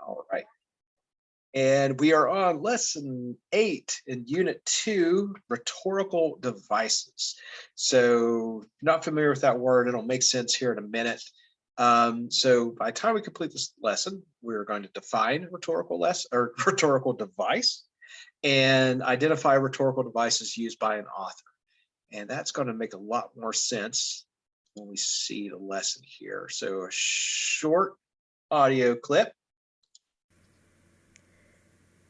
All right. And we are on lesson 8 in unit 2, rhetorical devices. So if you're not familiar with that word, it'll make sense here in a minute. So by the time we complete this lesson, we're going to define rhetorical device and identify rhetorical devices used by an author. And that's going to make a lot more sense when we see the lesson here. So a short audio clip.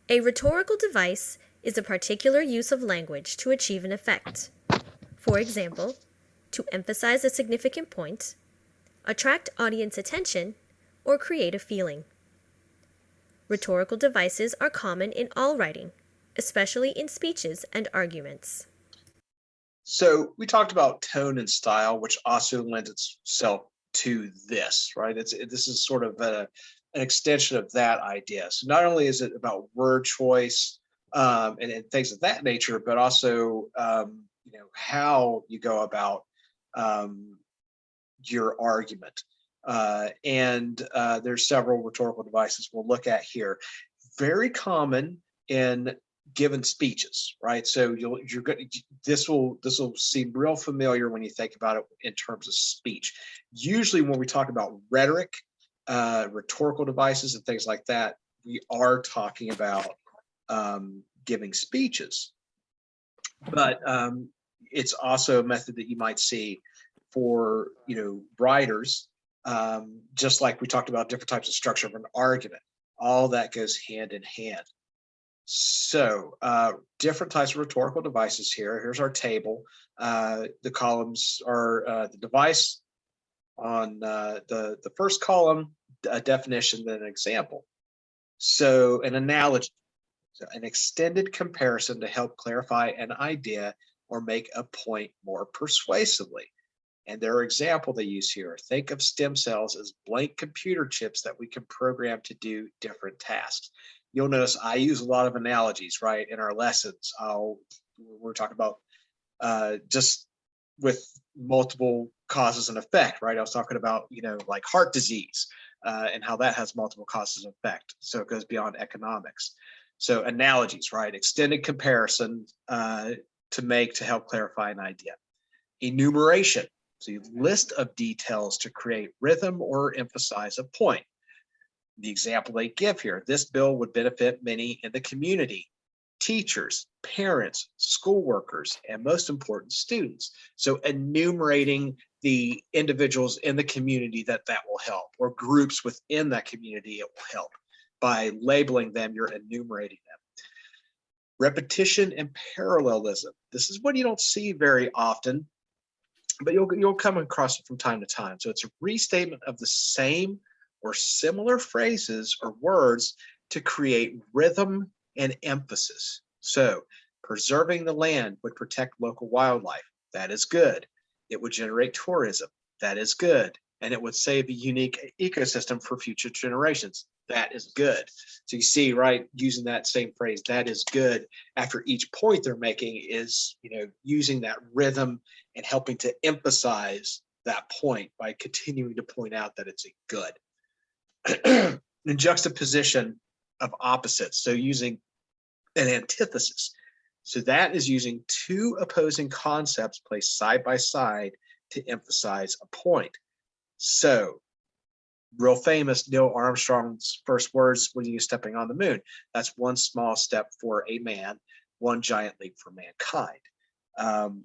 A rhetorical device is a particular use of language to achieve an effect. For example, to emphasize a significant point, attract audience attention, or create a feeling. Rhetorical devices are common in all writing, especially in speeches and arguments. So we talked about tone and style, which also lends itself to this, right? This is sort of an extension of that idea. So not only is it about word choice and things of that nature, but also how you go about your argument. There's several rhetorical devices we'll look at here. Very common in given speeches, right? So this will seem real familiar when you think about it in terms of speech. Usually when we talk about rhetoric, rhetorical devices and things like that, we are talking about giving speeches. But it's also a method that you might see for writers, just like we talked about different types of structure of an argument. All that goes hand in hand. So different types of rhetorical devices here. Here's our table. The columns are the device on the first column, a definition, then an example. So an analogy, so an extended comparison to help clarify an idea or make a point more persuasively. And their example they use here, think of stem cells as blank computer chips that we can program to do different tasks. You'll notice I use a lot of analogies, right, in our lessons. We're talking about just with multiple causes and effect, right? I was talking about, like heart disease and how that has multiple causes and effect. So it goes beyond economics. So analogies, right? Extended comparison to help clarify an idea. Enumeration, so you list of details to create rhythm or emphasize a point. The example they give here, this bill would benefit many in the community, teachers, parents, school workers, and most important, students. So enumerating the individuals in the community that will help, or groups within that community it will help. By labeling them, you're enumerating them. Repetition and parallelism. This is what you don't see very often, but you'll come across it from time to time. So it's a restatement of the same or similar phrases or words to create rhythm and emphasis. So preserving the land would protect local wildlife. That is good. It would generate tourism. That is good. And it would save a unique ecosystem for future generations. That is good. So you see, right, using that same phrase, that is good, after each point they're making is, using that rhythm and helping to emphasize that point by continuing to point out that it's a good. The juxtaposition of opposites, so using an antithesis. So that is using two opposing concepts placed side by side to emphasize a point. So real famous, Neil Armstrong's first words when he was stepping on the moon. That's one small step for a man, one giant leap for mankind.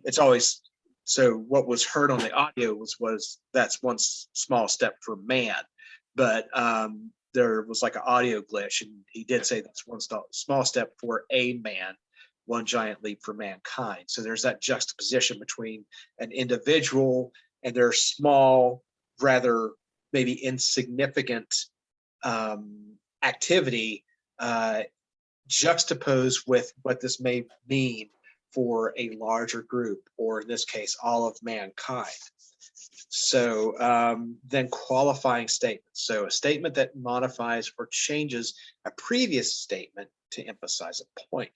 It's always, so what was heard on the audio was that's one small step for man. But there was like an audio glitch, and he did say that's one small step for a man, one giant leap for mankind. So there's that juxtaposition between an individual and their small, rather maybe insignificant activity juxtaposed with what this may mean for a larger group, or in this case, all of mankind. So then qualifying statements. So a statement that modifies or changes a previous statement to emphasize a point.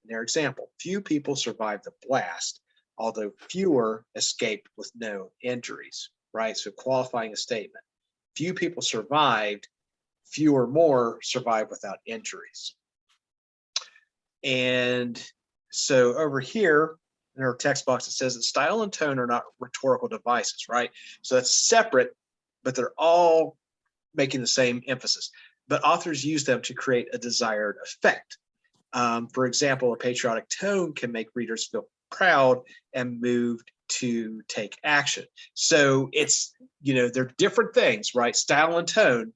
Their example, few people survived the blast, although fewer escaped with no injuries, right? So qualifying a statement. Few people survived, few or more survive without injuries. And so over here in our text box, it says that style and tone are not rhetorical devices, right? So that's separate, but they're all making the same emphasis. But authors use them to create a desired effect. For example, a patriotic tone can make readers feel proud and moved to take action. So it's, they're different things, right? Style and tone,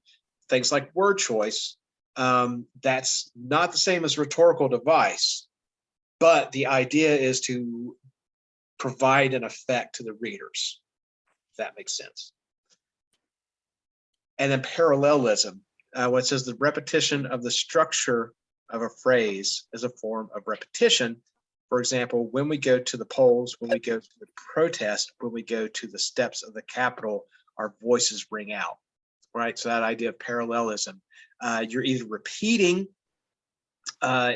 things like word choice, that's not the same as rhetorical device, but the idea is to provide an effect to the readers, if that makes sense. And then parallelism, what says the repetition of the structure of a phrase as a form of repetition. For example, when we go to the polls, when we go to the protest, when we go to the steps of the Capitol, our voices ring out, right? So that idea of parallelism, you're either repeating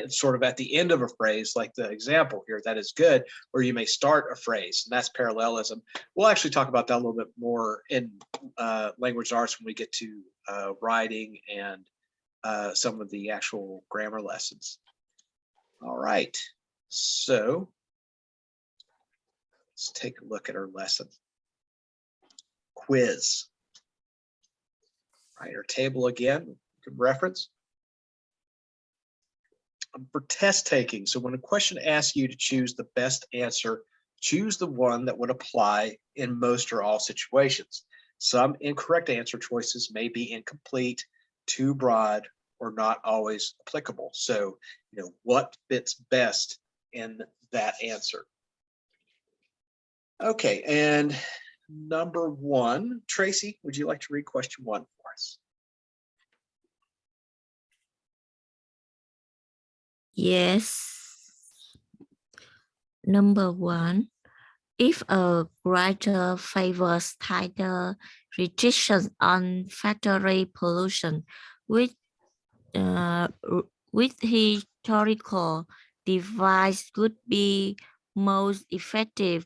sort of at the end of a phrase, like the example here, that is good, or you may start a phrase, and that's parallelism. We'll actually talk about that a little bit more in language arts when we get to writing and some of the actual grammar lessons. All right, so let's take a look at our lesson. Quiz. Right, our table again, you can reference. For test taking, so when a question asks you to choose the best answer, choose the one that would apply in most or all situations. Some incorrect answer choices may be incomplete, too broad, or not always applicable. So, what fits best in that answer? Okay, and number one, Tracy, would you like to read question one for us? Yes. Number one, if a writer favors tighter restrictions on factory pollution with rhetorical device would be most effective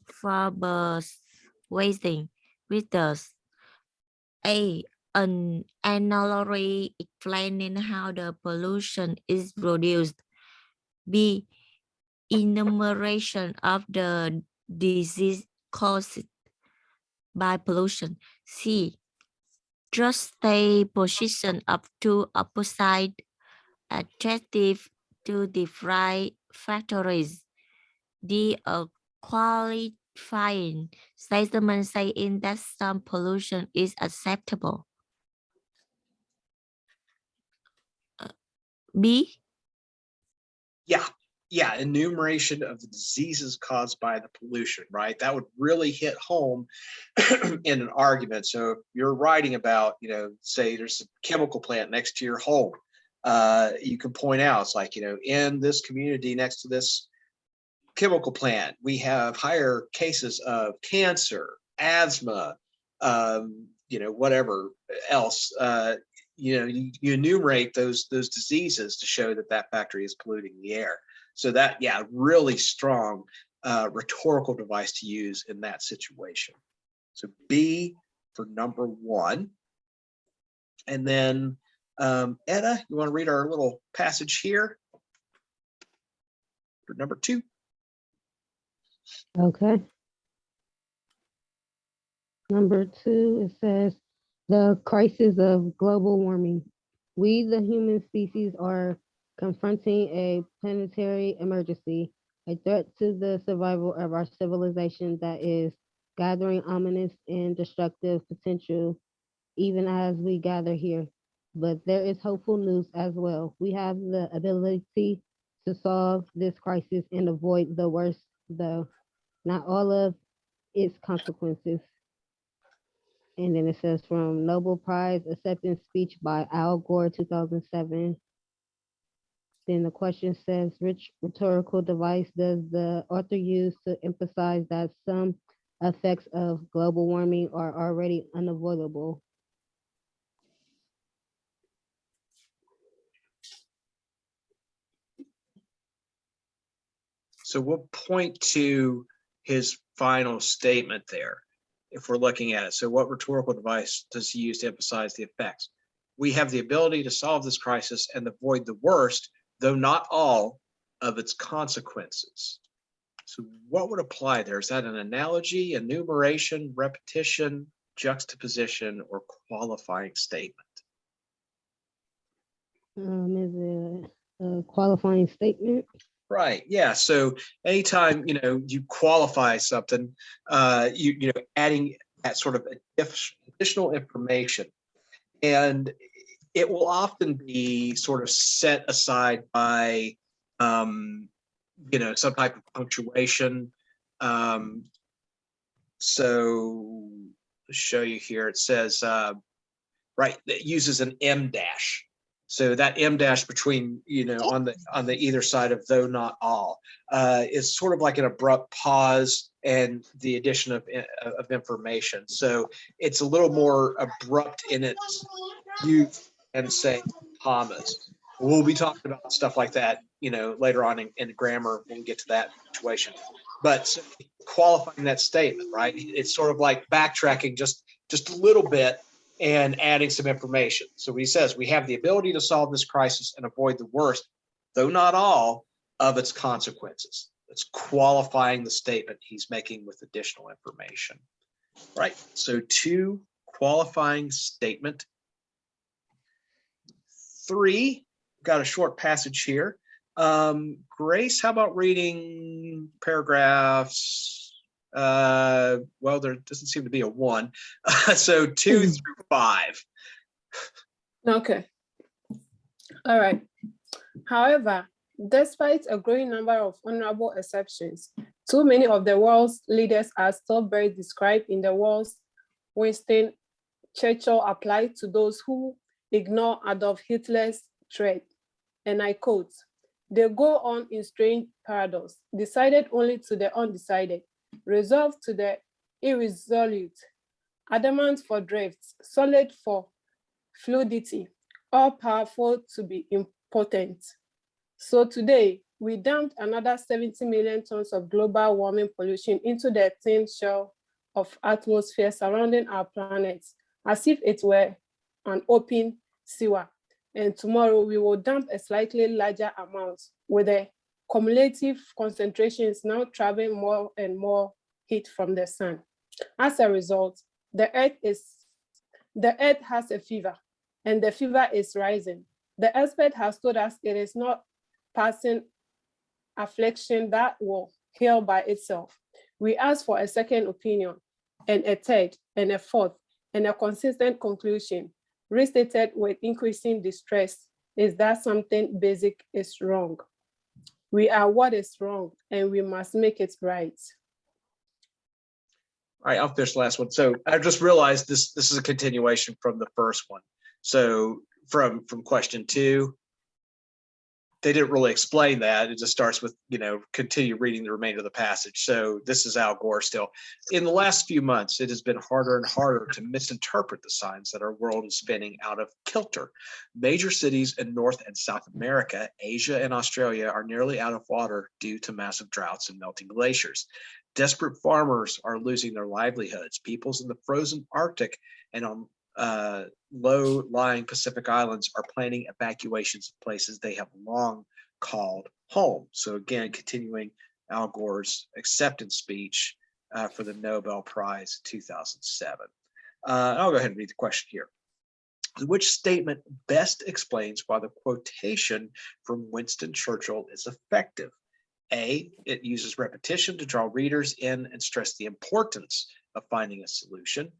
for persuading readers. A. An analogy explaining how the pollution is produced. B. Enumeration of the disease caused by pollution. C. Just a position of two opposite adjectives to different factories. D. A qualifying statement saying that some pollution is acceptable. B. Yeah, enumeration of the diseases caused by the pollution, right? That would really hit home in an argument. So if you're writing about, say there's a chemical plant next to your home, you can point out, it's like, in this community next to this chemical plant, we have higher cases of cancer, asthma, whatever else. You enumerate those diseases to show that factory is polluting the air. So that, really strong rhetorical device to use in that situation. So B for number one. And then Edda, you want to read our little passage here for number two? Okay. Number two, it says, the crisis of global warming. We, the human species, are confronting a planetary emergency, a threat to the survival of our civilization that is gathering ominous and destructive potential even as we gather here. But there is hopeful news as well. We have the ability to solve this crisis and avoid the worst, though not all of its consequences. And then it says from Nobel Prize acceptance speech by Al Gore, 2007. Then the question says, which rhetorical device does the author use to emphasize that some effects of global warming are already unavoidable? So we'll point to his final statement there if we're looking at it. So what rhetorical device does he use to emphasize the effects? we have the ability to solve this crisis and avoid the worst, though not all, of its consequences. So what would apply there? Is that an analogy, enumeration, repetition, juxtaposition, or qualifying statement? Is it a qualifying statement? Right. Yeah. So anytime you qualify something, adding that sort of additional information, and it will often be sort of set aside by some type of punctuation. So to show you here, it says right, it uses an M dash. So that M dash between, on the either side of though not all, is sort of like an abrupt pause and the addition of information. So it's a little more abrupt in its use and say commas. We'll be talking about stuff like that, later on in grammar when we get to that situation. But so qualifying that statement, right? It's sort of like backtracking just a little bit and adding some information. So he says, we have the ability to solve this crisis and avoid the worst, though not all, of its consequences. It's qualifying the statement he's making with additional information. Right. So 2, qualifying statement. 3, got a short passage here. Grace, how about reading paragraphs? Well, there doesn't seem to be a 1. So 2 through 5. Okay. All right. However, despite a growing number of honorable exceptions, too many of the world's leaders are still very described in the words Winston Churchill applied to those who ignore Adolf Hitler's threat. And I quote, "They go on in strange paradox, decided only to the undecided, resolved to the irresolute, adamant for drifts, solid for fluidity, all powerful to be impotent." So today, we dumped another 70 million tons of global warming pollution into the thin shell of atmosphere surrounding our planet, as if it were an open sewer. And tomorrow we will dump a slightly larger amount, with the cumulative concentrations now traveling more and more heat from the sun. As a result, the earth has a fever, and the fever is rising. The expert has told us it is not passing affliction that will heal by itself. We ask for a second opinion, and a third, and a fourth, and a consistent conclusion, restated with increasing distress, is that something basic is wrong. We are what is wrong, and we must make it right. All right, I'll finish the last one. So I just realized this is a continuation from the first one. So from question 2, they didn't really explain that. It just starts with, continue reading the remainder of the passage. So this is Al Gore still. In the last few months, it has been harder and harder to misinterpret the signs that our world is spinning out of kilter. Major cities in North and South America, Asia, and Australia are nearly out of water due to massive droughts and melting glaciers. Desperate farmers are losing their livelihoods. Peoples in the frozen Arctic and on low-lying Pacific islands are planning evacuations of places they have long called home. So again, continuing Al Gore's acceptance speech for the Nobel Prize 2007. I'll go ahead and read the question here. Which statement best explains why the quotation from Winston Churchill is effective? A, it uses repetition to draw readers in and stress the importance of finding a solution.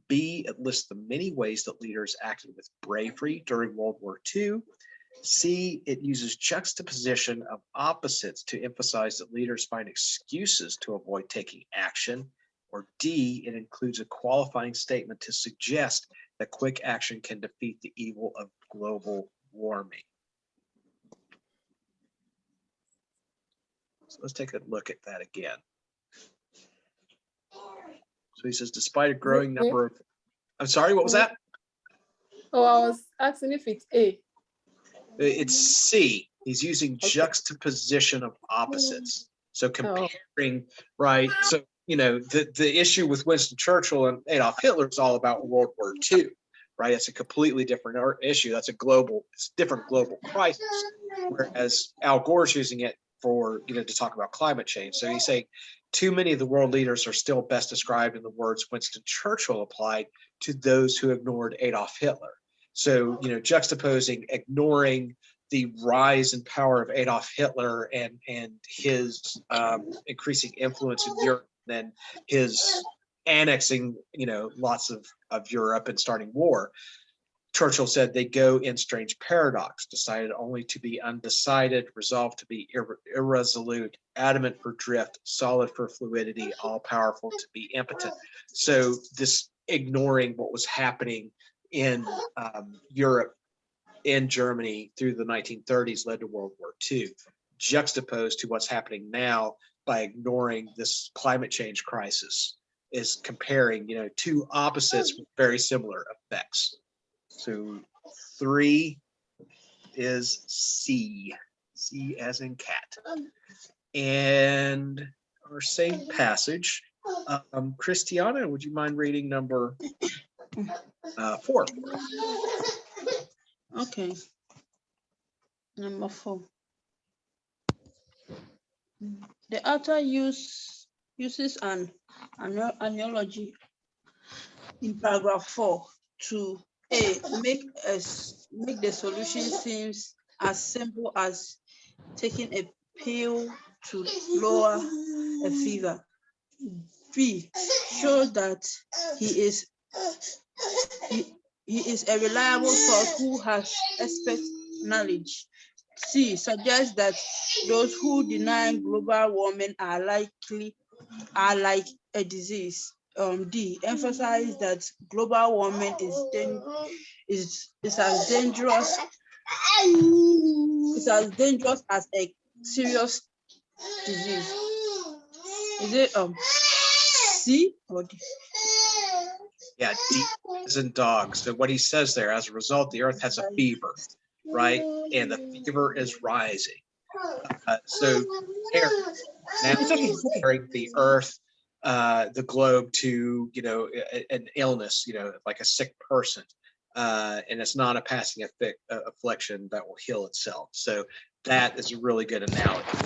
B, it lists the many ways that leaders acted with bravery during World War II. C, it uses juxtaposition of opposites to emphasize that leaders find excuses to avoid taking action. Or D, it includes a qualifying statement to suggest that quick action can defeat the evil of global warming. So let's take a look at that again. So he says, despite a growing number of, I'm sorry, what was that? Oh, I was asking if it's A. It's C. He's using juxtaposition of opposites. So comparing, right? So, the issue with Winston Churchill and Adolf Hitler is all about World War II, right? It's a completely different issue. That's a global, it's different global crisis. Whereas Al Gore's using it for, to talk about climate change. So he's saying too many of the world leaders are still best described in the words Winston Churchill applied to those who ignored Adolf Hitler. So, juxtaposing ignoring the rise in power of Adolf Hitler and his increasing influence in Europe, and his annexing, lots of Europe and starting war. Churchill said they go in strange paradox, decided only to be undecided, resolved to be irresolute, adamant for drift, solid for fluidity, all powerful to be impotent. So this ignoring what was happening in Europe, in Germany through the 1930s led to World War II, juxtaposed to what's happening now by ignoring this climate change crisis, is comparing, two opposites with very similar effects. So 3 is C, C as in cat. And our same passage, Christiana, would you mind reading number 4? Okay. Number 4. The author uses an analogy in paragraph 4 to make the solution seems as simple as taking a pill to lower a fever. B, shows that he is a reliable source who has expert knowledge. C, suggests that those who deny global warming are like a disease. D, emphasize that global warming is as dangerous as a serious disease. Is it C or D? Yeah, D as in dog. So what he says there, as a result, the earth has a fever, right? And the fever is rising. So now comparing the earth, the globe to, an illness, like a sick person. And it's not a passing affliction that will heal itself. So that is a really good analogy,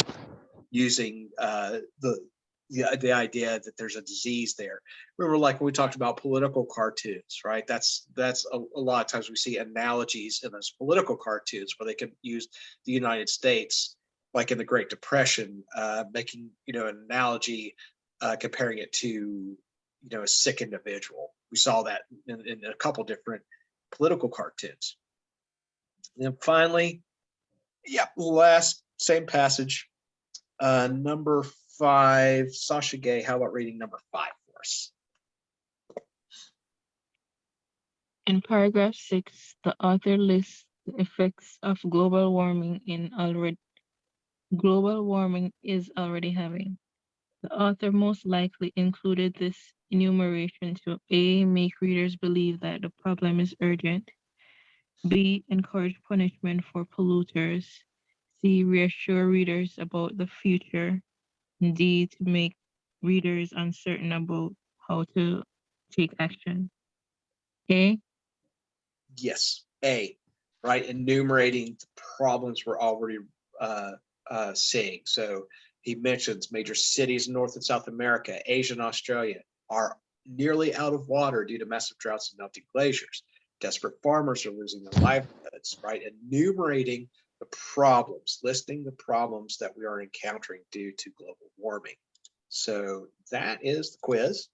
using the idea that there's a disease there. Remember, like when we talked about political cartoons, right? That's a lot of times we see analogies in those political cartoons where they can use the United States, like in the Great Depression, making, an analogy, comparing it to, a sick individual. We saw that in a couple different political cartoons. And then finally, last same passage, number 5, Sasha Gay, how about reading number 5 for us? In paragraph 6, the author lists the effects of global warming is already having. The author most likely included this enumeration to A, make readers believe that the problem is urgent, B, encourage punishment for polluters, C, reassure readers about the future, and D, to make readers uncertain about how to take action. A. Yes, A, right? Enumerating the problems we're already seeing. So he mentions major cities in North and South America, Asia, and Australia are nearly out of water due to massive droughts and melting glaciers. Desperate farmers are losing their livelihoods, right? Enumerating the problems, listing the problems that we are encountering due to global warming. So that is the quiz.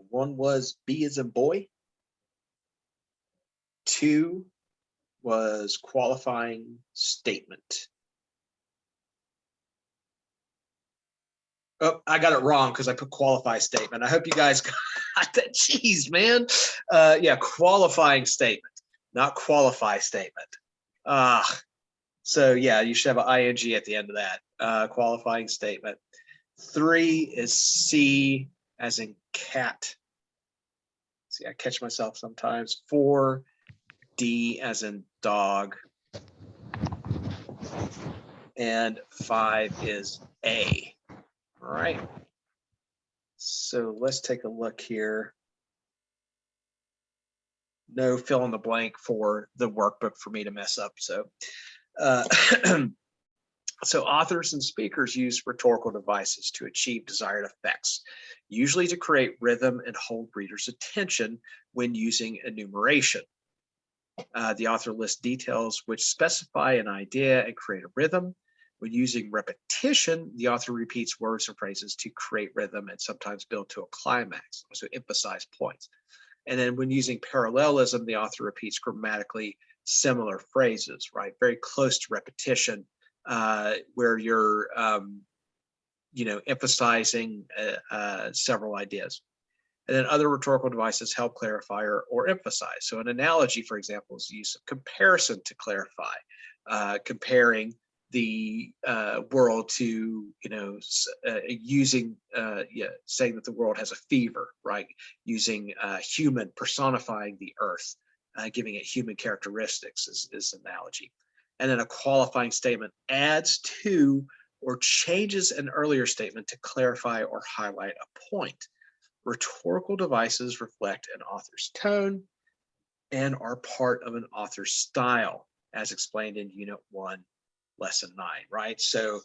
One was B as in boy. 2 was qualifying statement. Oh, I got it wrong because I put qualify statement. I hope you guys got that. Jeez, man. Qualifying statement, not qualify statement. So yeah, you should have an ing at the end of that. Qualifying statement. 3 is C as in cat. See, I catch myself sometimes. 4, D as in dog. And 5 is A. All right. So let's take a look here. no fill in the blank for the workbook for me to mess up. So, uh, so authors and speakers use rhetorical devices to achieve desired effects, usually to create rhythm and hold readers' attention when using enumeration. The author lists details which specify an idea and create a rhythm. When using repetition, the author repeats words and phrases to create rhythm and sometimes build to a climax, so emphasize points. And then when using parallelism, the author repeats grammatically similar phrases, right? Very close to repetition, where you're, emphasizing several ideas. And then other rhetorical devices help clarify or emphasize. So an analogy, for example, is the use of comparison to clarify, comparing the world to, saying that the world has a fever, right? Using human, personifying the earth, giving it human characteristics is analogy. And then a qualifying statement adds to or changes an earlier statement to clarify or highlight a point. Rhetorical devices reflect an author's tone and are part of an author's style, as explained in Unit 1, Lesson 9, right? So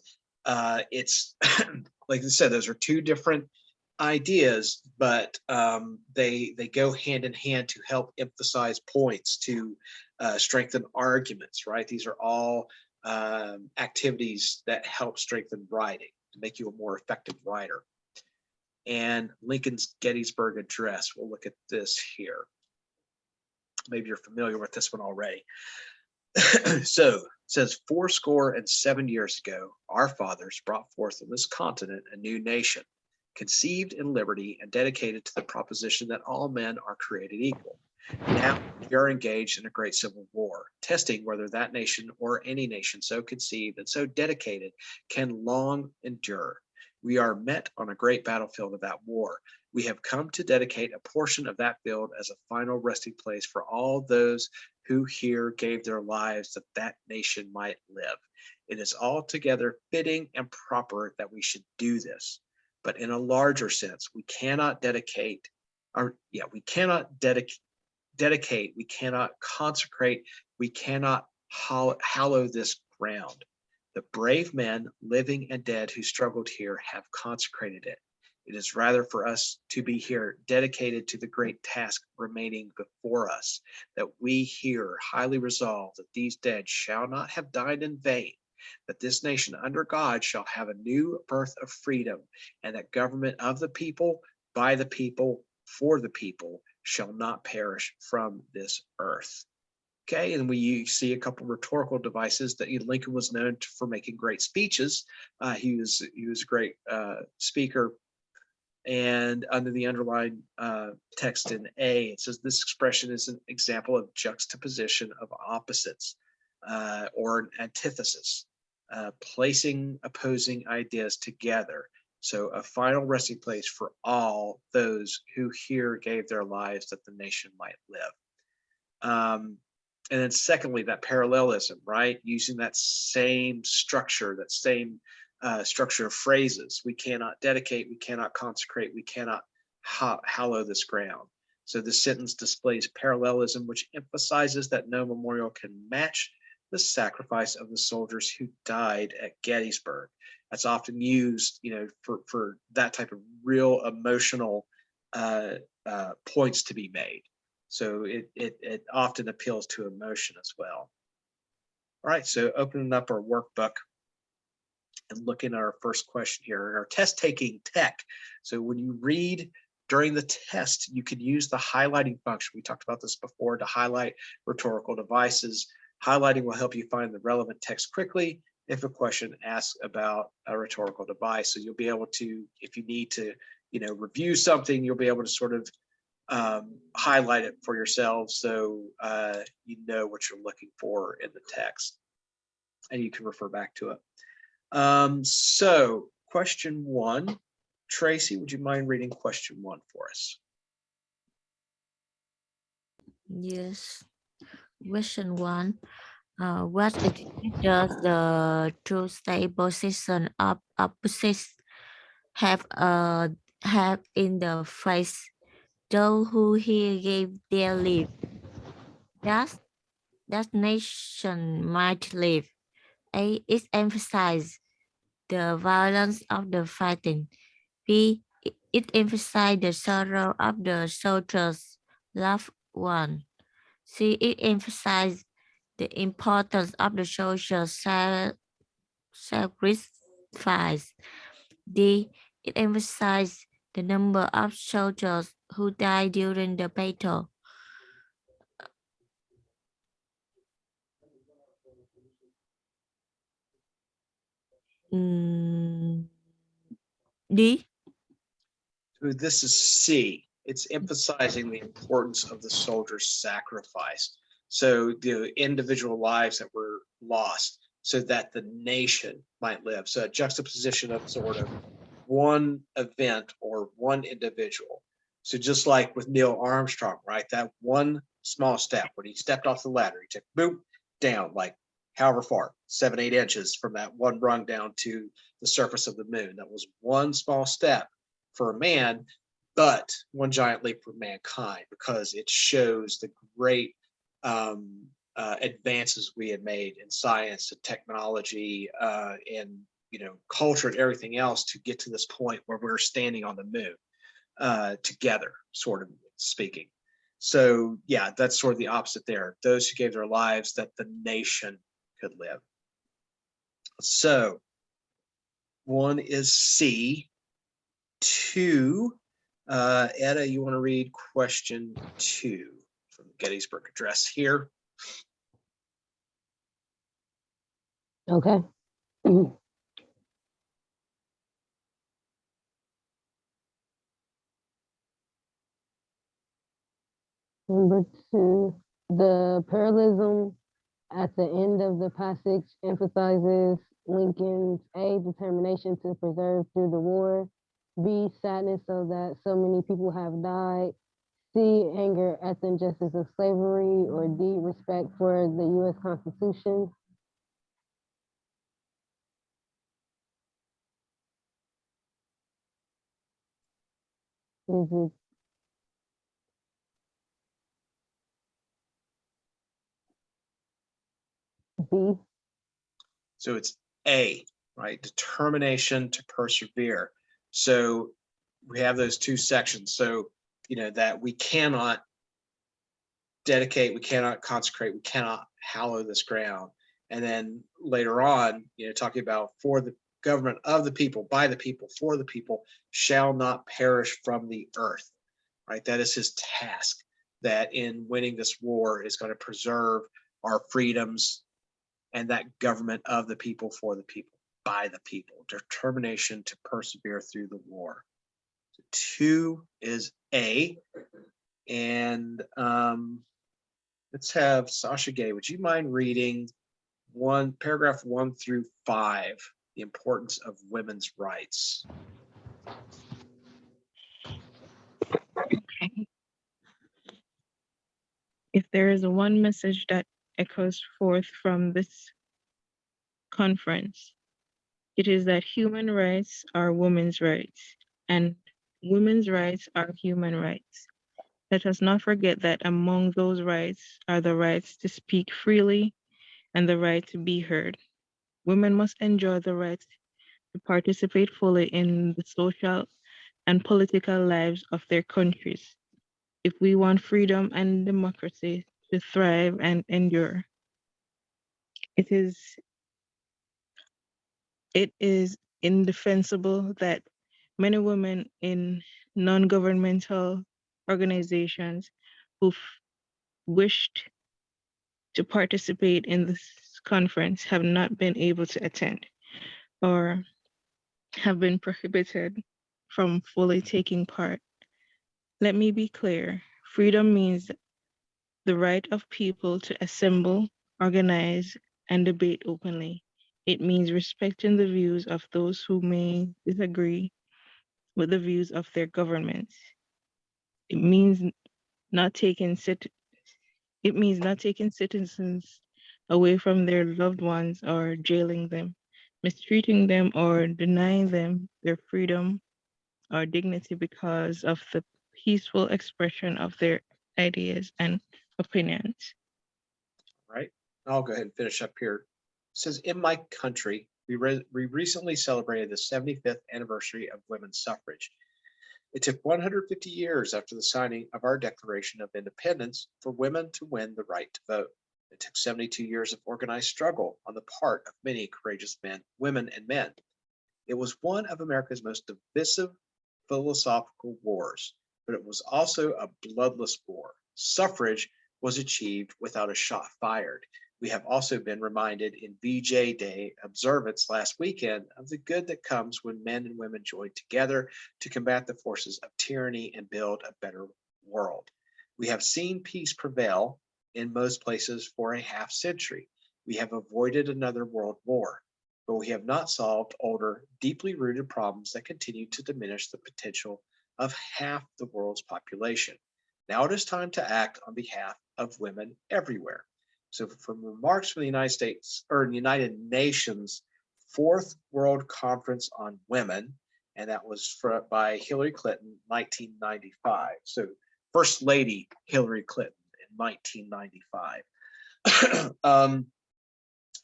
it's, like I said, those are two different ideas, but they go hand in hand to help emphasize points, to strengthen arguments, right? These are all activities that help strengthen writing, to make you a more effective writer. And Lincoln's Gettysburg Address. We'll look at this here. Maybe you're familiar with this one already. So it says, 70 years ago, our fathers brought forth on this continent a new nation, conceived in liberty and dedicated to the proposition that all men are created equal. Now we are engaged in a great civil war, testing whether that nation or any nation so conceived and so dedicated can long endure. We are met on a great battlefield of that war. We have come to dedicate a portion of that field as a final resting place for all those who here gave their lives that that nation might live. It is altogether fitting and proper that we should do this. But in a larger sense, we cannot dedicate, we cannot consecrate, we cannot hallow this ground. The brave men, living and dead, who struggled here have consecrated it. It is rather for us to be here dedicated to the great task remaining before us, that we here highly resolve that these dead shall not have died in vain, that this nation under God shall have a new birth of freedom, and that government of the people, by the people, for the people, shall not perish from this earth. Okay, and we see a couple of rhetorical devices that Lincoln was known for making great speeches. He was a great speaker. And under the underlined text in A, it says this expression is an example of juxtaposition of opposites or an antithesis, placing opposing ideas together. So a final resting place for all those who here gave their lives that the nation might live. And then secondly, that parallelism, right? Using that same structure, that same structure of phrases. We cannot dedicate, we cannot consecrate, we cannot hallow this ground. So this sentence displays parallelism, which emphasizes that no memorial can match the sacrifice of the soldiers who died at Gettysburg. That's often used, for that type of real emotional points to be made. So it often appeals to emotion as well. All right, so opening up our workbook and looking at our first question here, in our test taking tech. So when you read during the test, you can use the highlighting function. We talked about this before, to highlight rhetorical devices. Highlighting will help you find the relevant text quickly if a question asks about a rhetorical device. So you'll be able to, if you need to, review something, you'll be able to sort of highlight it for yourselves, so you know what you're looking for in the text, and you can refer back to it. So question 1, Tracy, would you mind reading question 1 for us? Yes. Question 1. What exactly does the true state position of opposites have in the phrase those who here gave their life? Thus, that nation might live. A. It emphasizes the violence of the fighting. B. It emphasizes the sorrow of the soldiers' loved one. C. It emphasizes the importance of the social sacrifice. D. It emphasizes the number of soldiers who died during the battle. Mm, D. So this is C. It's emphasizing the importance of the soldier's sacrifice. So the individual lives that were lost so that the nation might live. So a juxtaposition of sort of one event or one individual. So just like with Neil Armstrong, right? That one small step when he stepped off the ladder, he took boom down like however far, 7, 8 inches from that one rung down to the surface of the moon. That was one small step for a man, but one giant leap for mankind because it shows the great advances we had made in science and technology and culture and everything else to get to this point where we're standing on the moon together, sort of speaking. So yeah, that's sort of the opposite there. Those who gave their lives that the nation could live. So one is C. Two, Etta, you want to read question 2 from the Gettysburg Address here? Okay. Number 2, the parallelism at the end of the passage emphasizes Lincoln's A, determination to preserve through the war, B, sadness so that so many people have died, C, anger at the injustice of slavery, or D, respect for the U.S. Constitution. Is it B? So it's A, right? Determination to persevere. So we have those two sections. So, that we cannot dedicate, we cannot consecrate, we cannot hallow this ground. And then later on, talking about for the government of the people, by the people, for the people, shall not perish from the earth, right? That is his task, that in winning this war is going to preserve our freedoms and that government of the people, for the people, by the people, determination to persevere through the war. So 2 is A. And let's have Sasha Gay. Would you mind reading paragraph 1 through 5, the importance of women's rights? Okay. If there is one message that echoes forth from this conference, it is that human rights are women's rights, and women's rights are human rights. Let us not forget that among those rights are the rights to speak freely and the right to be heard. Women must enjoy the right to participate fully in the social and political lives of their countries if we want freedom and democracy to thrive and endure. It is indefensible that many women in non-governmental organizations who wished to participate in this conference have not been able to attend or have been prohibited from fully taking part. Let me be clear. Freedom means the right of people to assemble, organize, and debate openly. It means respecting the views of those who may disagree with the views of their governments. It means not taking it means not taking citizens away from their loved ones or jailing them, mistreating them or denying them their freedom or dignity because of the peaceful expression of their ideas and opinions. right? I'll go ahead and finish up here. It says, in my country, we recently celebrated the 75th anniversary of women's suffrage. It took 150 years after the signing of our Declaration of Independence for women to win the right to vote. It took 72 years of organized struggle on the part of many courageous men, women, and men. It was one of America's most divisive philosophical wars, but it was also a bloodless war. Suffrage was achieved without a shot fired. We have also been reminded in VJ Day observance last weekend of the good that comes when men and women join together to combat the forces of tyranny and build a better world. We have seen peace prevail in most places for a half century. We have avoided another world war, but we have not solved older, deeply rooted problems that continue to diminish the potential of half the world's population. Now it is time to act on behalf of women everywhere. So from remarks from the United States or United Nations Fourth World Conference on Women, and that was by Hillary Clinton, 1995. So First Lady Hillary Clinton in 1995.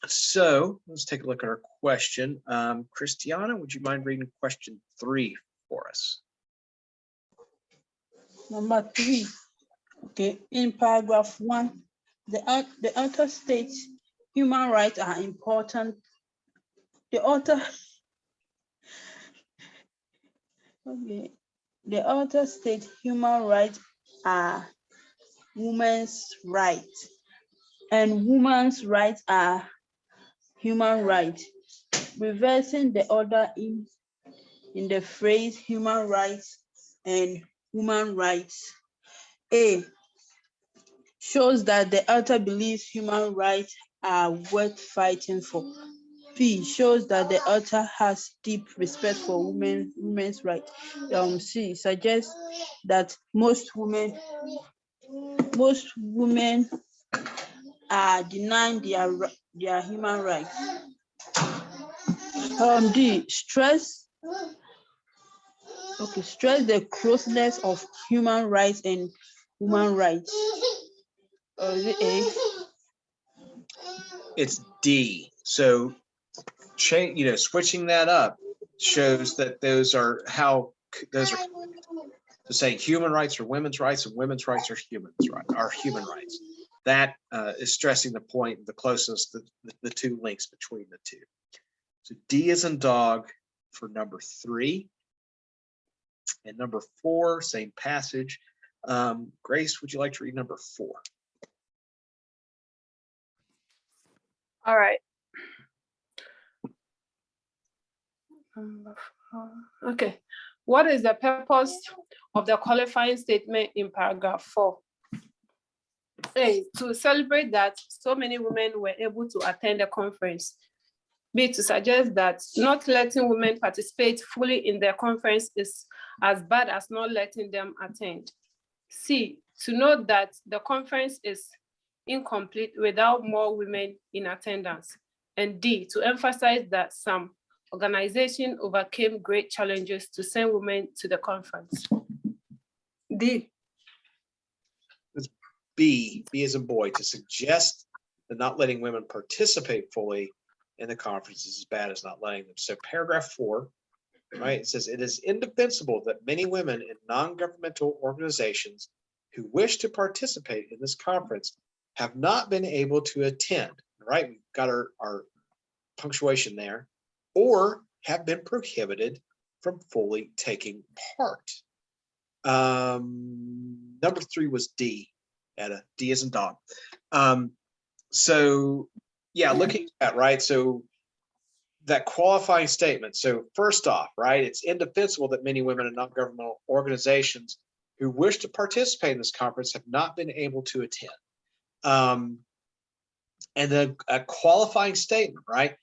So let's take a look at our question. Christiana, would you mind reading question 3 for us? Number 3. Okay, in paragraph 1, the author states human rights are important. The author states human rights are women's rights, and women's rights are human rights. Reversing the order in the phrase human rights and human rights. A shows that the author believes human rights are worth fighting for. B shows that the author has deep respect for women's rights. C suggests that most women are denying their human rights. D stress the closeness of human rights and human rights. Or is it A? It's D. So switching that up shows that those are so saying human rights are women's rights and women's rights are human rights. That is stressing the point, the closeness, the two links between the two. So D is in dog for number 3. And number 4, same passage. Grace, would you like to read number 4? All right. Okay. What is the purpose of the qualifying statement in paragraph 4? A, to celebrate that so many women were able to attend the conference. B, to suggest that not letting women participate fully in the conference is as bad as not letting them attend. C, to note that the conference is incomplete without more women in attendance. And D, to emphasize that some organizations overcame great challenges to send women to the conference. D. B as in boy, to suggest that not letting women participate fully in the conference is as bad as not letting them. So paragraph 4, right, it says it is indefensible that many women in non-governmental organizations who wish to participate in this conference have not been able to attend, right? We've got our punctuation there, or have been prohibited from fully taking part. Number 3 was D. D as in dog. So yeah, looking at, right, so that qualifying statement. So first off, right, it's indefensible that many women in non-governmental organizations who wish to participate in this conference have not been able to attend. And then a qualifying statement, right,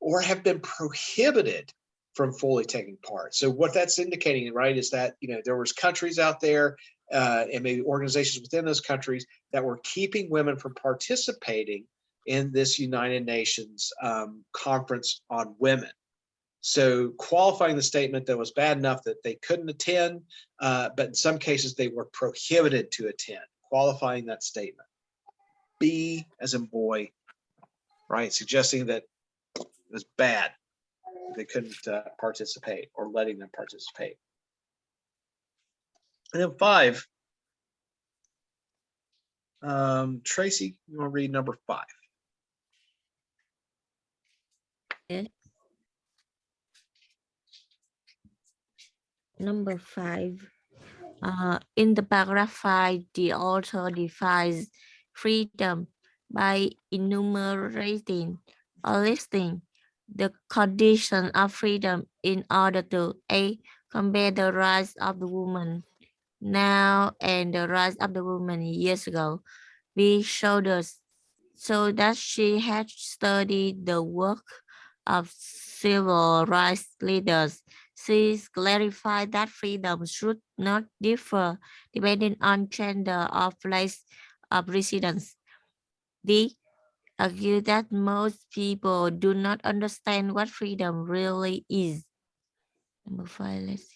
or have been prohibited from fully taking part. So what that's indicating, right, is that, there was countries out there and maybe organizations within those countries that were keeping women from participating in this United Nations conference on women. So qualifying the statement that was bad enough that they couldn't attend, but in some cases they were prohibited to attend, qualifying that statement. B as in boy, right? Suggesting that it was bad. They couldn't participate or letting them participate. And then 5, Tracy, you want to read number 5? Okay. Number 5. In the paragraph 5, the author defines freedom by enumerating or listing the condition of freedom in order to A. Compare the rights of the woman now and the rights of the woman years ago. B. So that she had studied the work of civil rights leaders. She clarified that freedom should not differ depending on gender or place of residence. D. Argue that most people do not understand what freedom really is. Number 5, let's see.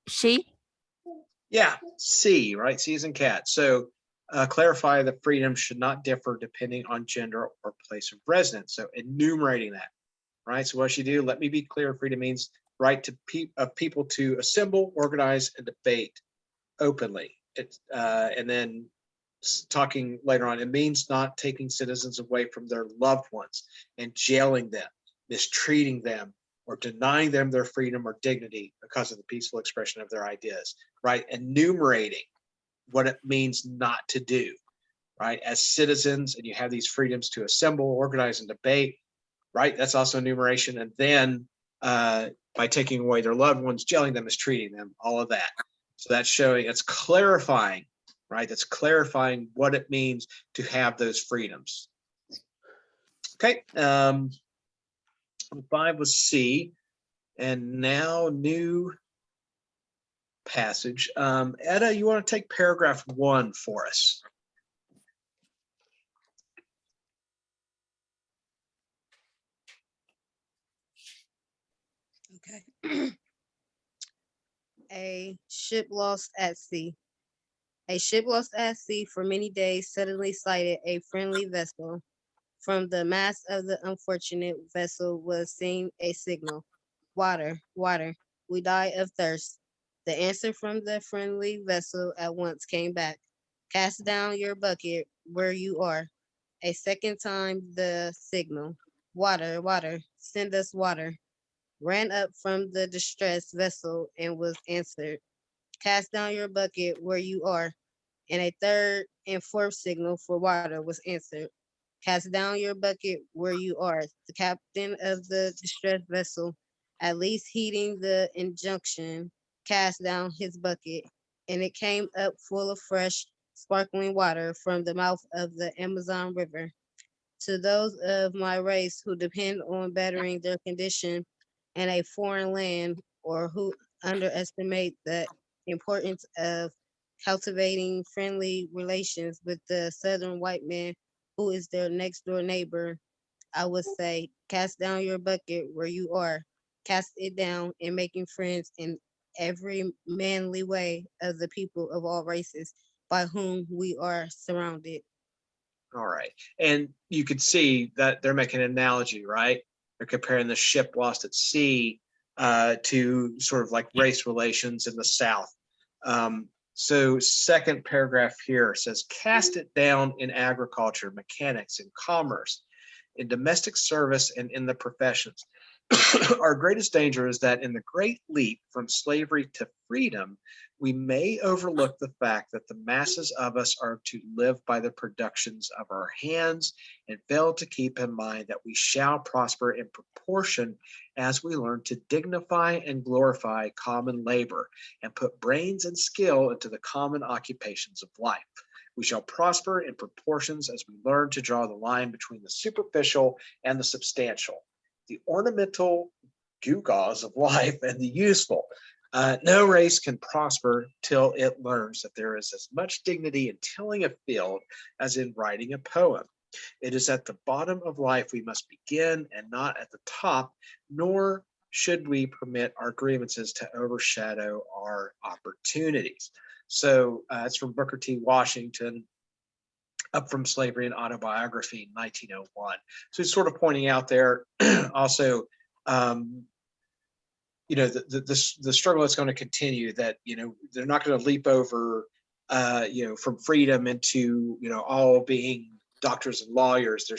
She? Yeah, C, right? C as in cat. So clarify that freedom should not differ depending on gender or place of residence. So enumerating that, right? So what should you do? Let me be clear. Freedom means right to people to assemble, organize, and debate openly. And then talking later on, it means not taking citizens away from their loved ones and jailing them, mistreating them, or denying them their freedom or dignity because of the peaceful expression of their ideas, right? Enumerating what it means not to do, right? As citizens, and you have these freedoms to assemble, organize, and debate, right? That's also enumeration. And then by taking away their loved ones, jailing them, mistreating them, all of that. So that's showing, it's clarifying, right? That's clarifying what it means to have those freedoms. Okay. 5 was C, and now new passage. Etta, you want to take paragraph 1 for us? Okay. A ship lost at sea. A ship lost at sea for many days suddenly sighted a friendly vessel. From the mast of the unfortunate vessel was seen a signal. Water, water, we die of thirst. The answer from the friendly vessel at once came back. Cast down your bucket where you are. A second time the signal. Water, water, send us water. Ran up from the distressed vessel and was answered. Cast down your bucket where you are. And a third and fourth signal for water was answered. Cast down your bucket where you are. The captain of the distressed vessel, at least heeding the injunction, cast down his bucket, and it came up full of fresh, sparkling water from the mouth of the Amazon River. To those of my race who depend on bettering their condition in a foreign land or who underestimate the importance of cultivating friendly relations with the southern white man who is their next door neighbor, I would say, cast down your bucket where you are, cast it down in making friends in every manly way of the people of all races by whom we are surrounded. All right. And you could see that they're making an analogy, right? They're comparing the ship lost at sea to sort of like race relations in the South. So second paragraph here says, cast it down in agriculture, mechanics, in commerce, in domestic service, and in the professions. Our greatest danger is that in the great leap from slavery to freedom, we may overlook the fact that the masses of us are to live by the productions of our hands and fail to keep in mind that we shall prosper in proportion as we learn to dignify and glorify common labor and put brains and skill into the common occupations of life. We shall prosper in proportions as we learn to draw the line between the superficial and the substantial, the ornamental gewgaws of life and the useful, No race can prosper till it learns that there is as much dignity in tilling a field as in writing a poem. It is at the bottom of life we must begin and not at the top, nor should we permit our grievances to overshadow our opportunities. So it's from Booker T. Washington, Up from Slavery and Autobiography, 1901. So he's sort of pointing out there also, the struggle that's going to continue, that, they're not going to leap over, from freedom into, all being doctors and lawyers.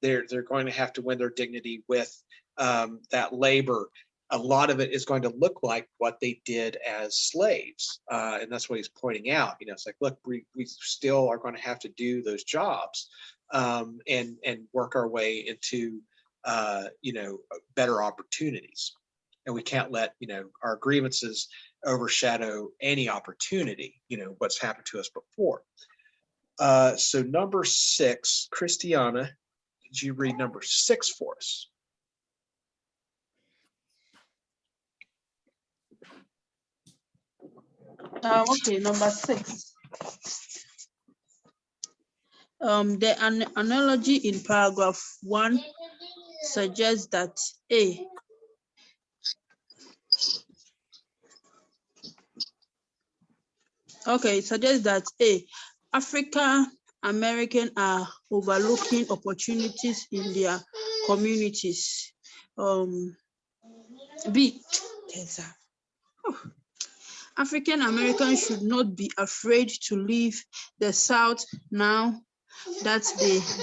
They're going to have to win their dignity with that labor. A lot of it is going to look like what they did as slaves. And that's what he's pointing out. It's like, look, we still are going to have to do those jobs, and work our way into, better opportunities. And we can't let, our grievances overshadow any opportunity, what's happened to us before. So number 6, Christiana, could you read number 6 for us? Okay, number 6. The analogy in paragraph 1 suggests that A, it suggests that African American are overlooking opportunities in their communities. B, African Americans should not be afraid to leave the South now that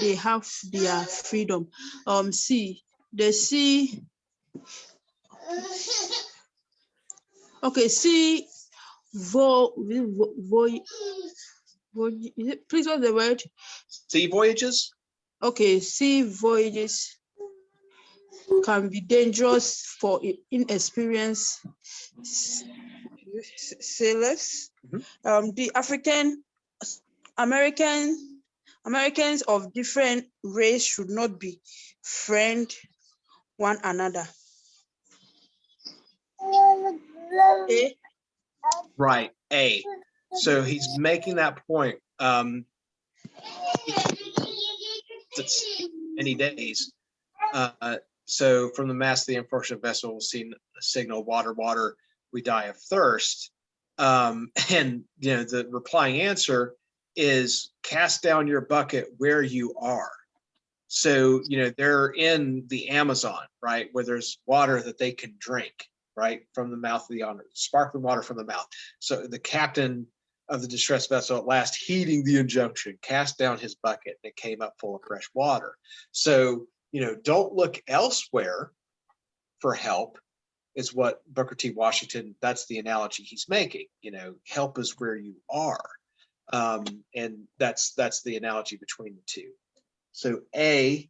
they have their freedom. C, the C. Okay, C. Please, what's the word? Sea voyages? Okay, sea voyages can be dangerous for inexperienced sailors. The Americans of different race should not be friend one another. A. Right, A. So he's making that point. That's many days. So from the mast of the unfortunate vessel, we'll see a signal, water, water, we die of thirst. And the replying answer is cast down your bucket where you are. So, they're in the Amazon, right, where there's water that they can drink, right, from the mouth of the honor, sparkling water from the mouth. So the captain of the distressed vessel at last, heeding the injunction, cast down his bucket, and it came up full of fresh water. So, don't look elsewhere for help, is what Booker T. Washington, that's the analogy he's making. Help is where you are. And that's the analogy between the two. So A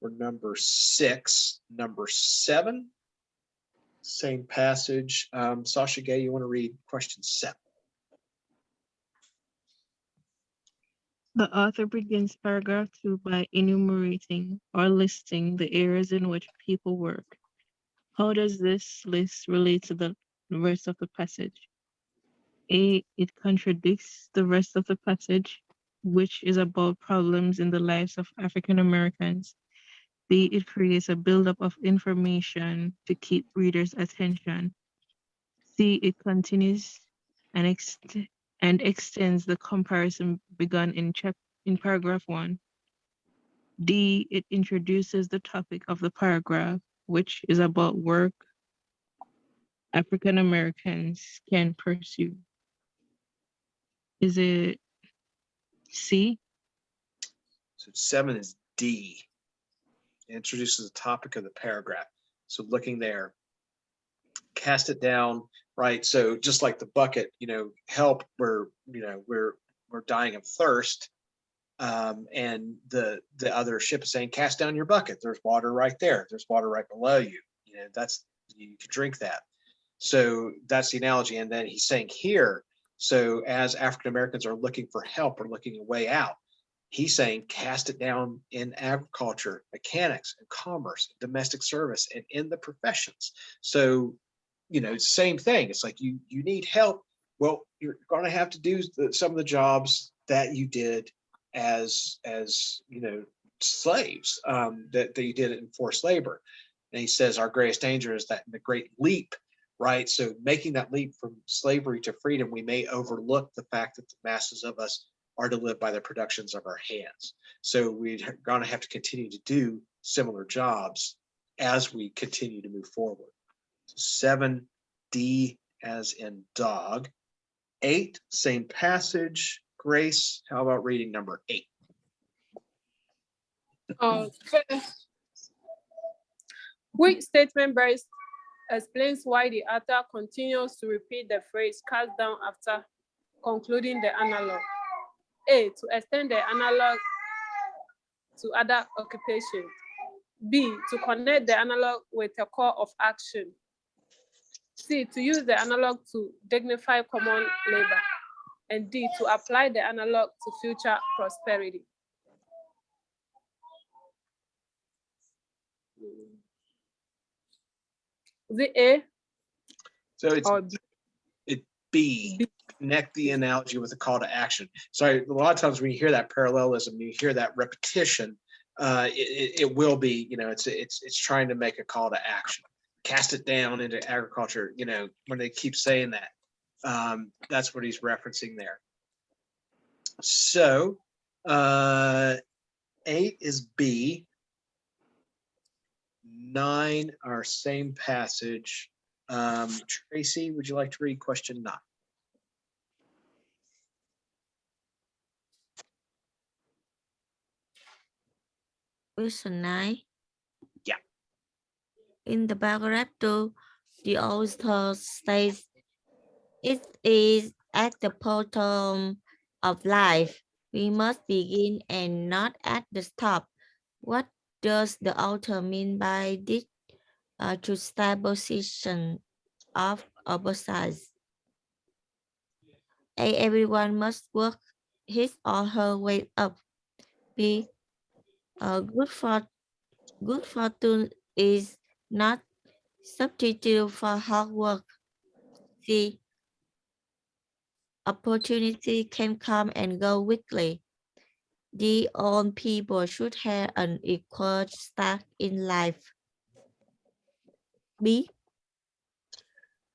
for number 6, number 7, same passage. Sasha Gay, you want to read question 7? The author begins paragraph 2 by enumerating or listing the areas in which people work. How does this list relate to the rest of the passage? A, it contradicts the rest of the passage, which is about problems in the lives of African Americans. B, it creates a buildup of information to keep readers' attention. C, it continues and extends the comparison begun in paragraph 1. D, it introduces the topic of the paragraph, which is about work African Americans can pursue. Is it C? So 7 is D. It introduces the topic of the paragraph. So looking there, cast it down, right? So just like the bucket, help, we're dying of thirst. And the other ship is saying, cast down your bucket. There's water right there. There's water right below you. You can drink that. So that's the analogy. And then he's saying here, so as African Americans are looking for help or looking a way out, he's saying cast it down in agriculture, mechanics, and commerce, domestic service, and in the professions. So same thing. It's like you need help. Well, you're going to have to do some of the jobs that you did as slaves, that you did in forced labor. And he says our greatest danger is that the great leap, right? So making that leap from slavery to freedom, we may overlook the fact that the masses of us are to live by the productions of our hands. So we're going to have to continue to do similar jobs as we continue to move forward. 7D as in dog. 8, same passage. Grace, how about reading number 8? Okay. Which statement best explains why the author continues to repeat the phrase cast down after concluding the analog? A, to extend the analog to other occupations. B, to connect the analog with a call of action. C, to use the analog to dignify common labor. And D, to apply the analog to future prosperity. Is it A? So it's Or B, connect the analogy with a call to action. So a lot of times when you hear that parallelism, you hear that repetition, it will be, it's trying to make a call to action. Cast it down into agriculture, when they keep saying that. That's what he's referencing there. So 8 is B. 9, our same passage. Tracy, would you like to read question 9? Question 9. Yeah. In the paragraph 2, the author states it is at the bottom of life. We must begin and not at the top. What does the author mean by this juxtaposition of opposites? A, everyone must work his or her way up. B, good fortune is not substitute for hard work. C, opportunity can come and go quickly. D, all people should have an equal start in life. B.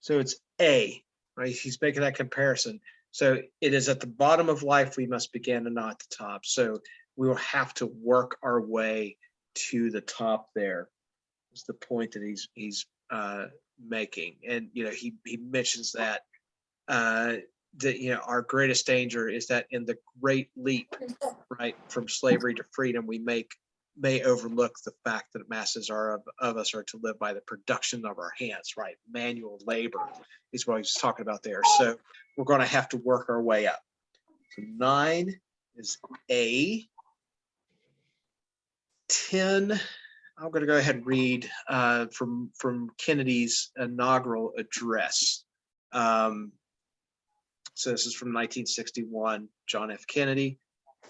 So it's A, right? He's making that comparison. So it is at the bottom of life we must begin and not the top. So we will have to work our way to the top there. Is the point that he's making. And he mentions that our greatest danger is that in the great leap, right, from slavery to freedom, we may overlook the fact that masses of us are to live by the production of our hands, right? Manual labor is what he's talking about there. So we're going to have to work our way up. So 9 is A. 10, I'm going to go ahead and read from Kennedy's inaugural address. So this is from 1961, John F. Kennedy.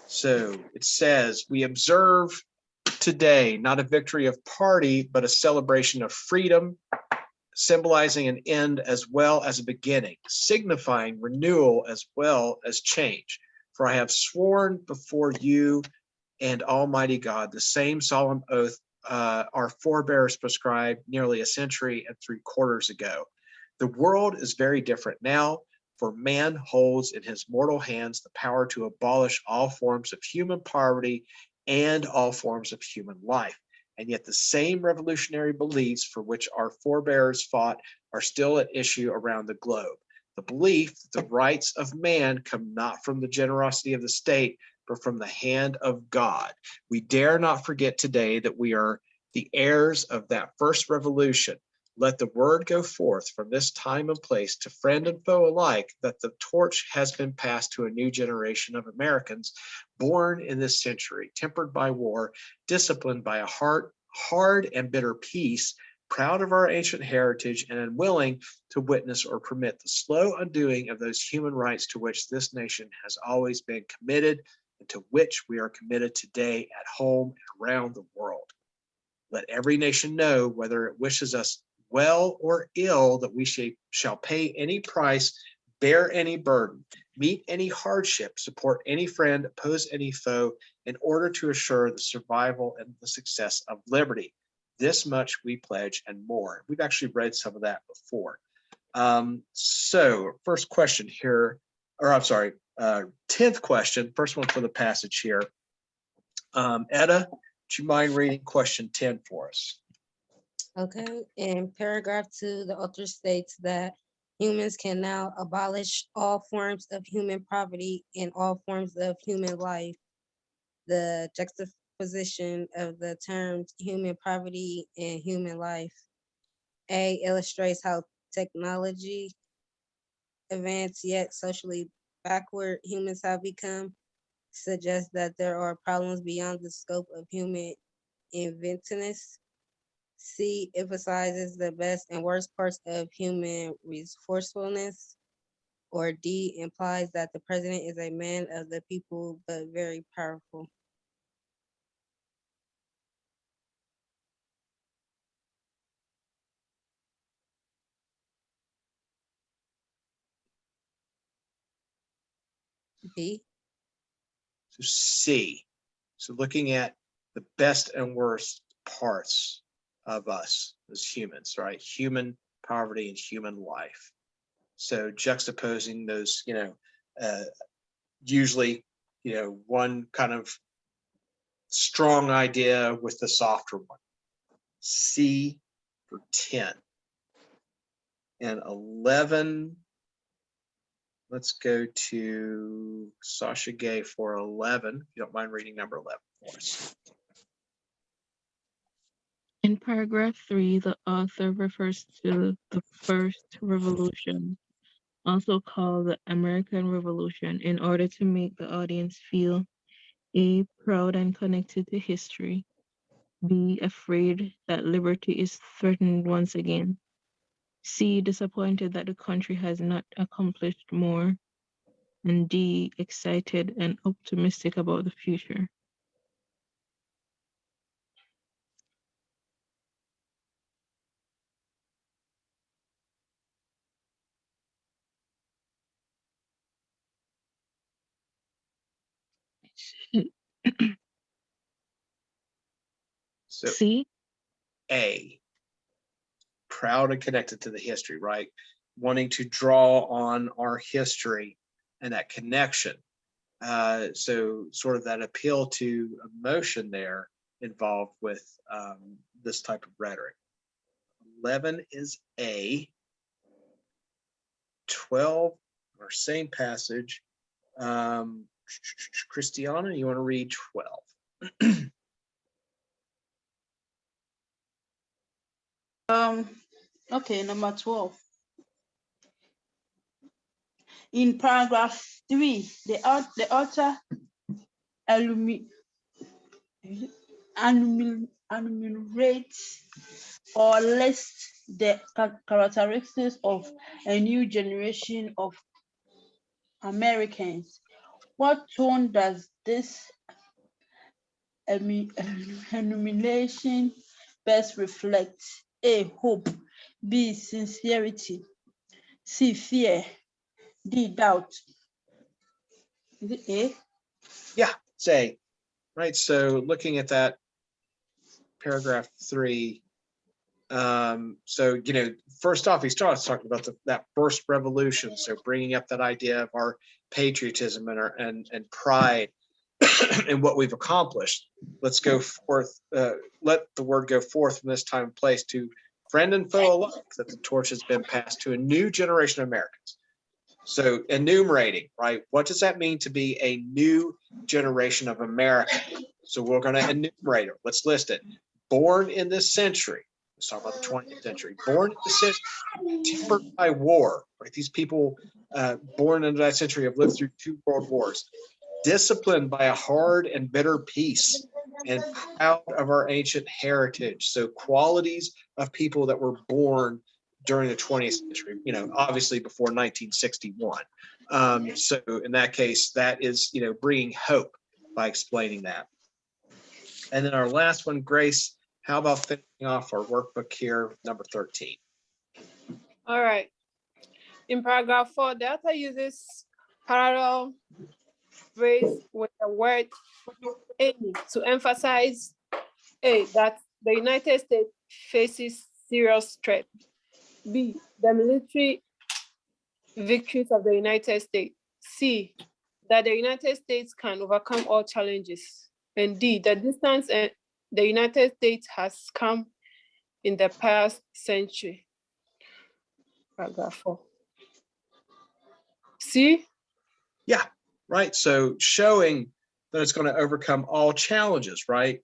So it says, we observe today not a victory of party, but a celebration of freedom, symbolizing an end as well as a beginning, signifying renewal as well as change. For I have sworn before you and Almighty God the same solemn oath our forebears prescribed nearly a century and 3/4 ago. The world is very different now, for man holds in his mortal hands the power to abolish all forms of human poverty and all forms of human life. And yet the same revolutionary beliefs for which our forebears fought are still at issue around the globe. The belief that the rights of man come not from the generosity of the state, but from the hand of God. We dare not forget today that we are the heirs of that first revolution. Let the word go forth from this time and place to friend and foe alike that the torch has been passed to a new generation of Americans born in this century, tempered by war, disciplined by a hard and bitter peace, proud of our ancient heritage and unwilling to witness or permit the slow undoing of those human rights to which this nation has always been committed and to which we are committed today at home and around the world. Let every nation know, whether it wishes us well or ill, that we shall pay any price, bear any burden, meet any hardship, support any friend, oppose any foe, in order to assure the survival and the success of liberty. This much we pledge and more. We've actually read some of that before. So first question here, or I'm sorry, 10th question, first one for the passage here. Etta, would you mind reading question 10 for us? Okay, in paragraph 2, the author states that humans can now abolish all forms of human poverty and all forms of human life. The juxtaposition of the terms human poverty and human life. A illustrates how technology advanced yet socially backward humans have become, suggests that there are problems beyond the scope of human inventiveness. C emphasizes the best and worst parts of human resourcefulness. Or D implies that the president is a man of the people but very powerful. B. So C. So looking at the best and worst parts of us as humans, right? Human poverty and human life. So juxtaposing those, usually, one kind of strong idea with the softer one. C for 10. And 11, let's go to Sasha Gay for 11. If you don't mind reading number 11 for us. In paragraph 3, the author refers to the first revolution, also called the American Revolution, in order to make the audience feel A, proud and connected to history, B, afraid that liberty is threatened once again, C, disappointed that the country has not accomplished more, and D, excited and optimistic about the future. So C? A, proud and connected to the history, right? Wanting to draw on our history and that connection. So sort of that appeal to emotion there involved with this type of rhetoric. 11 is A. 12, our same passage. Christiana, you want to read 12? Okay, number 12. In paragraph 3, the author enumerates or lists the characteristics of a new generation of Americans. What tone does this enumeration best reflect? A, hope. B, sincerity. C, fear. D, doubt. Is it A? Yeah, say, right. So looking at that paragraph 3, so first off, he starts talking about that first revolution, so bringing up that idea of our patriotism and our and pride in what we've accomplished. Let's go forth, let the word go forth from this time and place to friend and foe alike, that the torch has been passed to a new generation of Americans. So enumerating, right? What does that mean to be a new generation of Americans? So we're going to enumerate it. Let's list it. Born in this century. Let's talk about the 20th century. Born in the century, tempered by war, right? These people born into that century have lived through 2 world wars. Disciplined by a hard and bitter peace, and proud of our ancient heritage. So qualities of people that were born during the 20th century, obviously before 1961. So in that case, that is, bringing hope by explaining that. And then our last one, Grace, how about finishing off our workbook here, number 13? All right. In paragraph 4, the author uses parallel phrase with the word any to emphasize A, that the United States faces serious threat. B, the military victories of the United States. C, that the United States can overcome all challenges. And D, the distance the United States has come in the past century. Paragraph 4. C? Yeah, right. So showing that it's going to overcome all challenges, right?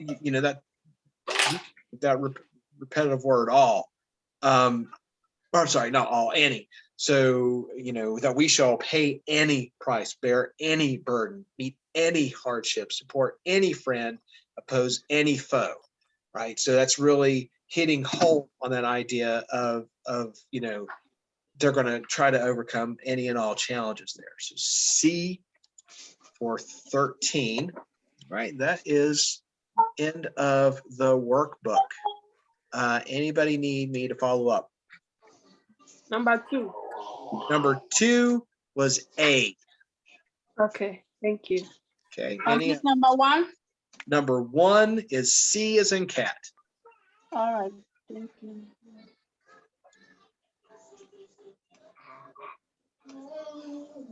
You know, that repetitive word all. Or sorry, not all, any. So, you know, that we shall pay any price, bear any burden, meet any hardship, support any friend, oppose any foe, right? So that's really hitting home on that idea of you know, they're going to try to overcome any and all challenges there. So C for 13, right? That is end of the workbook. Anybody need me to follow up? Number 2. Number 2 was A. Okay, thank you. Okay. Complete number 1. Number 1 is C as in cat. All right. Thank you.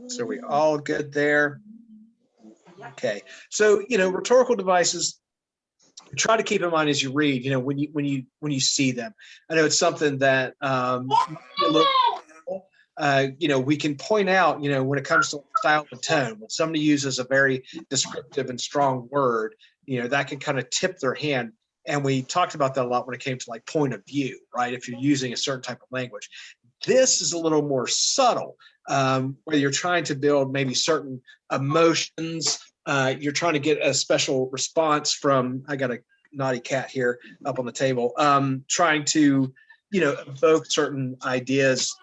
So we all good there? Okay. So, you know, rhetorical devices, try to keep in mind as you read, you know, when you see them. I know it's something that you know, we can point out, you know, when it comes to style and tone, when somebody uses a very descriptive and strong word, you know, that can kind of tip their hand. And we talked about that a lot when it came to like point of view, right? If you're using a certain type of language. This is a little more subtle, where you're trying to build maybe certain emotions. You're trying to get a special response from, I got a naughty cat here up on the table, trying to, you know, evoke certain ideas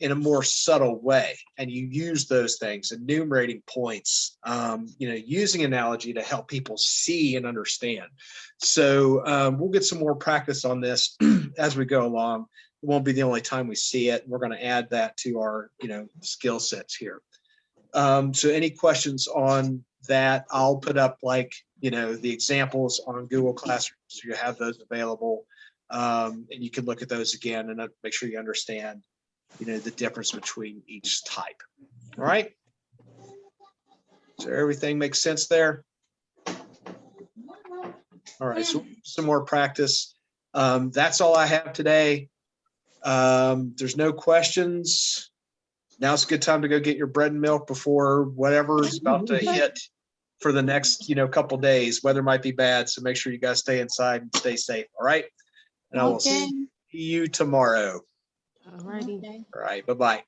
in a more subtle way. And you use those things, enumerating points, you know, using analogy to help people see and understand. So we'll get some more practice on this as we go along. It won't be the only time we see it. We're going to add that to our, you know, skill sets here. So any questions on that? I'll put up like, you know, the examples on Google Classroom, so you have those available. And you can look at those again and make sure you understand, you know, the difference between each type. All right. So everything makes sense there. All right. So some more practice. That's all I have today. There's no questions. Now's a good time to go get your bread and milk before whatever is about to hit for the next, you know, couple days. Weather might be bad, so make sure you guys stay inside and stay safe. All right. And I will see you tomorrow. Alrighty. Okay. All right. Bye-bye.